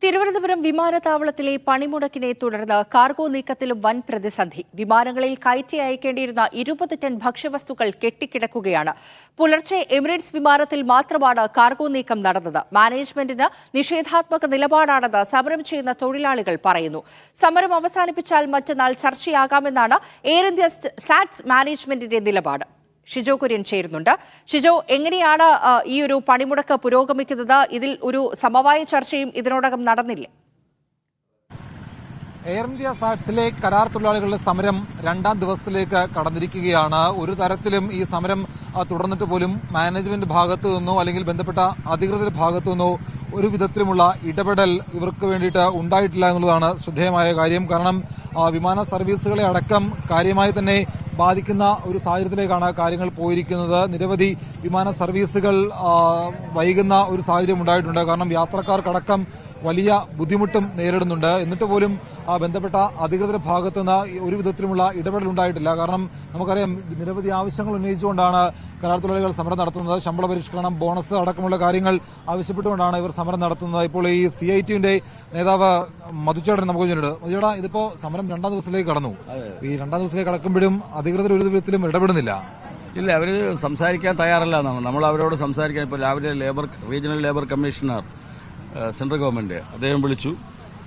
തിരുവനന്തപുരം വിമാനത്താവളത്തിലെ പണിമുടക്കിനെ തുടർന്ന് കാർഗോ നീക്കത്തിലും വൻ പ്രതിസന്ധി. വിമാനങ്ങളിൽ കയറ്റി അയക്കേണ്ടിയിരുന്ന 20 ടൺ ഭക്ഷ്യവസ്തുക്കൾ കെട്ടിക്കിടക്കുകയാണ്. പുലർച്ചെ എമിറേറ്റ്സ് വിമാനത്തിൽ മാത്രമാണ് കാർഗോ നീക്കം നടന്നത്. മാനേജ്മെന്റിന് നിഷേധാത്മക നിലപാടാണെന്ന് സമരം ചെയ്യുന്ന തൊഴിലാളികൾ പറയുന്നു. സമരം അവസാനിപ്പിച്ചാൽ മറ്റന്നാൾ ചർച്ചയാകാമെന്നാണ് എയർ ഇന്ത്യ സാറ്റ്സ് മാനേജ്മെന്റിന്റെ നിലപാട്. ഷിജോ കുര്യൻ ചേരുന്നുണ്ട്. ഷിജോ, എങ്ങനെയാണ് ഈ ഒരു പണിമുടക്ക് പുരോഗമിക്കുന്നത്? ഇതിൽ ഒരു സമവായ ചർച്ചയും ഇതിനോടകം നടന്നില്ലേ? എയർ ഇന്ത്യ സാറ്റ്സിലെ കരാർ തൊഴിലാളികളുടെ സമരം 2ാം ദിവസത്തിലേക്ക് കടന്നിരിക്കുകയാണ്. ഒരു തരത്തിലും ഈ സമരം തുടർന്നിട്ട് പോലും മാനേജ്മെന്റ് ഭാഗത്തു നിന്നോ അല്ലെങ്കിൽ ബന്ധപ്പെട്ട അധികൃതരുടെ ഭാഗത്തു നിന്നോ ഒരു വിധത്തിലുമുള്ള ഇടപെടൽ ഇവർക്ക് വേണ്ടിയിട്ട് ഉണ്ടായിട്ടില്ല എന്നുള്ളതാണ് ശ്രദ്ധേയമായ കാര്യം. കാരണം വിമാന സർവീസുകളെ അടക്കം കാര്യമായി തന്നെ ബാധിക്കുന്ന ഒരു സാഹചര്യത്തിലേക്കാണ് കാര്യങ്ങൾ പോയിരിക്കുന്നത്. നിരവധി വിമാന സർവീസുകൾ വൈകുന്ന ഒരു സാഹചര്യം ഉണ്ടായിട്ടുണ്ട്. കാരണം യാത്രക്കാർക്കടക്കം വലിയ ബുദ്ധിമുട്ടും നേരിടുന്നുണ്ട്. എന്നിട്ട് പോലും ബന്ധപ്പെട്ട അധികൃതരുടെ ഭാഗത്തുനിന്ന് ഒരു വിധത്തിലുമുള്ള ഇടപെടൽ ഉണ്ടായിട്ടില്ല. കാരണം നമുക്കറിയാം, നിരവധി ആവശ്യങ്ങൾ ഉന്നയിച്ചുകൊണ്ടാണ് കരാർ തൊഴിലാളികൾ സമരം നടത്തുന്നത്. ശമ്പള പരിഷ്കരണം, ബോണസ് അടക്കമുള്ള കാര്യങ്ങൾ ആവശ്യപ്പെട്ടുകൊണ്ടാണ് ഇവർ സമരം നടത്തുന്നത്. ഇപ്പോൾ ഈ CITUവിന്റെ നേതാവ് മധുചേട്ടൻ നമുക്ക് പറഞ്ഞിട്ടുണ്ട്. മധുചേട്ടാ, ഇതിപ്പോ സമരം 2ാം ദിവസത്തിലേക്ക് കടന്നു. ഈ 2ാം ദിവസത്തിലേക്ക് കടക്കുമ്പോഴും അധികൃതർ ഒരു വിധത്തിലും ഇടപെടുന്നില്ല. ഇല്ല, അവർ സംസാരിക്കാൻ തയ്യാറല്ല എന്നാണ്. നമ്മൾ അവരോട് സംസാരിക്കാൻ ഇപ്പോൾ രാവിലെ regional labour commissioner central government അദ്ദേഹം വിളിച്ചു.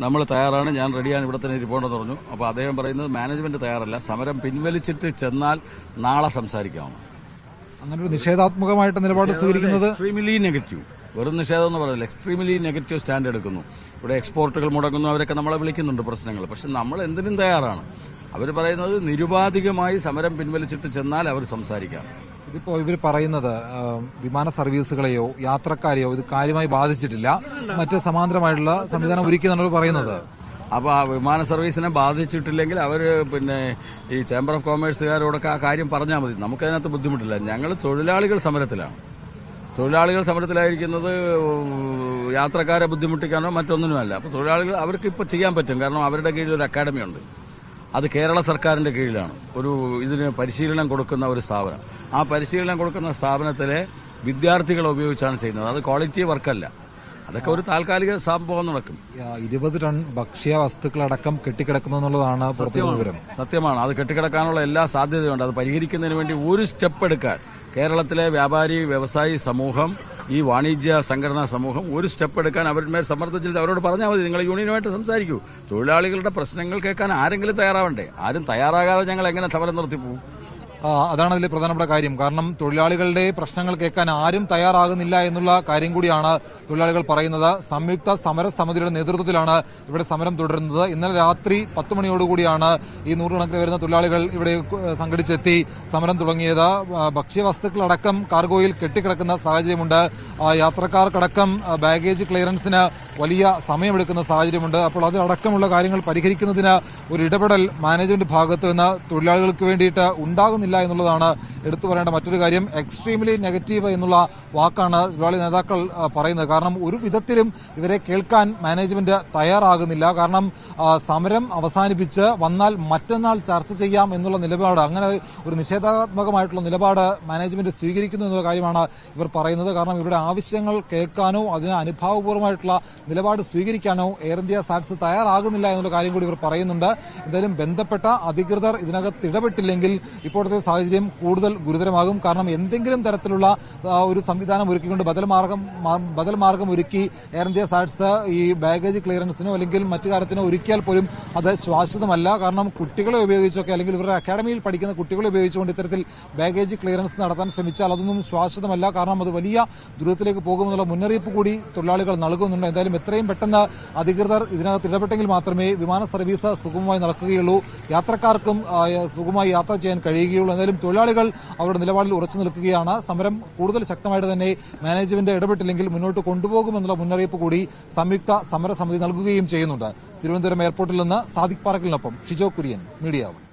നമ്മൾ തയ്യാറാണ്, ഞാൻ റെഡിയാണ്, ഇവിടെ തന്നെ ഇരിപ്പോണ്ടെന്ന് പറഞ്ഞു. അപ്പോൾ അദ്ദേഹം പറയുന്നത് മാനേജ്മെന്റ് തയ്യാറല്ല, സമരം പിൻവലിച്ചിട്ട് ചെന്നാൽ നാളെ സംസാരിക്കാമെന്ന്. അങ്ങനെ ഒരു നിഷേധാത്മകമായിട്ട് നിലപാട് സ്വീകരിക്കുന്നത് എക്സ്ട്രീംലി നെഗറ്റീവ്, വെറും നിഷേധം എന്ന് പറയുന്നത് എക്സ്ട്രീംലി നെഗറ്റീവ് സ്റ്റാൻഡ് എടുക്കുന്നു. ഇവിടെ എക്സ്പോർട്ടുകൾ മുടങ്ങുന്നു, അവരൊക്കെ നമ്മളെ വിളിക്കുന്നുണ്ട് പ്രശ്നങ്ങൾ. പക്ഷെ നമ്മൾ എന്തിനും തയ്യാറാണ്. അവർ പറയുന്നത് നിരുപാധികമായി സമരം പിൻവലിച്ചിട്ട് ചെന്നാൽ അവർ സംസാരിക്കാം. ഇതിപ്പോ ഇവർ പറയുന്നത് വിമാന സർവീസുകളെയോ യാത്രക്കാരെയോ ഇത് കാര്യമായി ബാധിച്ചിട്ടില്ല, മറ്റ് സമാന്തരമായിട്ടുള്ള സംവിധാനം ഒരുക്കിയെന്നാണ് പറയുന്നത്. അപ്പോൾ ആ വിമാന സർവീസിനെ ബാധിച്ചിട്ടില്ലെങ്കിൽ അവർ ഈ ചേംബർ ഓഫ് കോമേഴ്സുകാരോടൊക്കെ ആ കാര്യം പറഞ്ഞാൽ മതി. നമുക്കതിനകത്ത് ബുദ്ധിമുട്ടില്ല. ഞങ്ങൾ തൊഴിലാളികൾ സമരത്തിലാണ്. തൊഴിലാളികൾ സമരത്തിലായിരിക്കുന്നത് യാത്രക്കാരെ ബുദ്ധിമുട്ടിക്കാനോ മറ്റൊന്നിനുമല്ല. അപ്പോൾ തൊഴിലാളികൾ അവർക്ക് ഇപ്പോൾ ചെയ്യാൻ പറ്റും. കാരണം അവരുടെ കീഴിൽ ഒരു അക്കാഡമി ഉണ്ട്. അത് കേരള സർക്കാരിന്റെ കീഴിലാണ് ഇതിന് പരിശീലനം കൊടുക്കുന്ന ഒരു സ്ഥാപനം. ആ പരിശീലനം കൊടുക്കുന്ന സ്ഥാപനത്തിലെ വിദ്യാർത്ഥികളെ ഉപയോഗിച്ചാണ് ചെയ്യുന്നത്. അത് ക്വാളിറ്റി വർക്കല്ല. അതൊക്കെ ഒരു താൽക്കാലിക സംഭവം നടക്കും. 20 ടൺ ഭക്ഷ്യവസ്തുക്കളടക്കം കെട്ടിക്കിടക്കുന്നു എന്നുള്ളതാണ് പുറത്തുള്ള വിവരം. സത്യമാണ്. അത് കെട്ടിക്കിടക്കാനുള്ള എല്ലാ സാധ്യതയുണ്ട്. അത് പരിഹരിക്കുന്നതിന് വേണ്ടി ഒരു സ്റ്റെപ്പ് എടുക്കാൻ കേരളത്തിലെ വ്യാപാരി വ്യവസായി സമൂഹം, ഈ വാണിജ്യ സംഘടനാ സമൂഹം ഒരു സ്റ്റെപ്പ് എടുക്കാൻ അവരുടെ സമ്മർദ്ദിച്ചിട്ട് അവരോട് പറഞ്ഞാൽ മതി, നിങ്ങൾ യൂണിയനുമായിട്ട് സംസാരിക്കൂ. തൊഴിലാളികളുടെ പ്രശ്നങ്ങൾ കേൾക്കാൻ ആരെങ്കിലും തയ്യാറാവണ്ടേ? ആരും തയ്യാറാകാതെ ഞങ്ങൾ എങ്ങനെ സമരം നിർത്തിപ്പോകും? അതാണ് അതിലെ പ്രധാനപ്പെട്ട കാര്യം. കാരണം തൊഴിലാളികളുടെ പ്രശ്നങ്ങൾ കേൾക്കാൻ ആരും തയ്യാറാകുന്നില്ല എന്നുള്ള കാര്യം കൂടിയാണ് തൊഴിലാളികൾ പറയുന്നത്. സംയുക്ത സമരസമിതിയുടെ നേതൃത്വത്തിലാണ് ഇവിടെ സമരം തുടരുന്നത്. ഇന്നലെ രാത്രി 10 മണിയോടുകൂടിയാണ് ഈ 100 കണക്കിന് വരുന്ന തൊഴിലാളികൾ ഇവിടെ സംഘടിച്ചെത്തി സമരം തുടങ്ങിയത്. ഭക്ഷ്യവസ്തുക്കളടക്കം കാർഗോയിൽ കെട്ടിക്കിടക്കുന്ന സാഹചര്യമുണ്ട്. യാത്രക്കാർക്കടക്കം ബാഗേജ് ക്ലിയറൻസിന് വലിയ സമയമെടുക്കുന്ന സാഹചര്യമുണ്ട്. അപ്പോൾ അതിലടക്കമുള്ള കാര്യങ്ങൾ പരിഹരിക്കുന്നതിന് ഒരു ഇടപെടൽ മാനേജ്മെന്റ് ഭാഗത്ത് നിന്ന് തൊഴിലാളികൾക്ക് വേണ്ടിയിട്ട് ഉണ്ടാകുന്നില്ല എന്നുള്ളതാണ് എടുത്തു പറയേണ്ട മറ്റൊരു കാര്യം. എക്സ്ട്രീംലി നെഗറ്റീവ് എന്നുള്ള വാക്കാണ് തൊഴിലാളി നേതാക്കൾ പറയുന്നത്. കാരണം ഒരു വിധത്തിലും ഇവരെ കേൾക്കാൻ മാനേജ്മെന്റ് തയ്യാറാകുന്നില്ല. കാരണം സമരം അവസാനിപ്പിച്ച് വന്നാൽ മറ്റന്നാൾ ചർച്ച ചെയ്യാം എന്നുള്ള നിലപാട്, അങ്ങനെ ഒരു നിഷേധാത്മകമായിട്ടുള്ള നിലപാട് മാനേജ്മെന്റ് സ്വീകരിക്കുന്നു എന്നുള്ള കാര്യമാണ് ഇവർ പറയുന്നത്. കാരണം ഇവരുടെ ആവശ്യങ്ങൾ കേൾക്കാനോ അതിന് അനുഭാവപൂർവ്വമായിട്ടുള്ള നിലപാട് സ്വീകരിക്കാനോ എയർ ഇന്ത്യ സാറ്റ്സ് തയ്യാറാകുന്നില്ല എന്നുള്ള കാര്യം കൂടി ഇവർ പറയുന്നുണ്ട്. എന്തായാലും ബന്ധപ്പെട്ട അധികൃതർ ഇതിനകത്ത് ഇടപെട്ടില്ലെങ്കിൽ ഇപ്പോഴത്തെ സാഹചര്യം കൂടുതൽ ഗുരുതരമാകും. കാരണം എന്തെങ്കിലും തരത്തിലുള്ള ഒരു സംവിധാനം ഒരുക്കിക്കൊണ്ട് ബദൽ മാർഗം ഒരുക്കി എയർ ഇന്ത്യ സാറ്റ്സ് ഈ ബാഗേജ് ക്ലിയറൻസിനോ അല്ലെങ്കിൽ മറ്റു കാര്യത്തിനോ ഒരുക്കിയാൽ പോലും അത് ശാശ്വതമല്ല. കാരണം കുട്ടികളെ ഉപയോഗിച്ചൊക്കെ അല്ലെങ്കിൽ ഇവരുടെ അക്കാഡമിയിൽ പഠിക്കുന്ന കുട്ടികളെ ഉപയോഗിച്ചുകൊണ്ട് ഇത്തരത്തിൽ ബാഗേജ് ക്ലിയറൻസ് നടത്താൻ ശ്രമിച്ചാൽ അതൊന്നും ശാശ്വതമല്ല. കാരണം അത് വലിയ ദൂരത്തിലേക്ക് പോകുമെന്നുള്ള മുന്നറിയിപ്പ് കൂടി തൊഴിലാളികൾ നൽകുന്നുണ്ട്. എന്തായാലും എത്രയും പെട്ടെന്ന് അധികൃതർ ഇതിനകത്ത് ഇടപെട്ടെങ്കിൽ മാത്രമേ വിമാന സർവീസ് സുഗമമായി നടക്കുകയുള്ളൂ, യാത്രക്കാർക്കും സുഗമമായി യാത്ര ചെയ്യാൻ കഴിയുകയുള്ളൂ. എന്തായാലും തൊഴിലാളികൾ അവരുടെ നിലപാടിൽ ഉറച്ചു നിൽക്കുകയാണ്. സമരം കൂടുതൽ ശക്തമായിട്ട് തന്നെ മാനേജ്മെന്റ് ഇടപെട്ടില്ലെങ്കിൽ മുന്നോട്ട് കൊണ്ടുപോകുമെന്നുള്ള മുന്നറിയിപ്പ് കൂടി സംയുക്ത സമരസമിതി നൽകുകയും ചെയ്യുന്നുണ്ട്. തിരുവനന്തപുരം എയർപോർട്ടിൽ നിന്ന് സാദിഖ് പാറക്കലിനൊപ്പം ഷിജോ കുര്യൻ, മീഡിയ 1.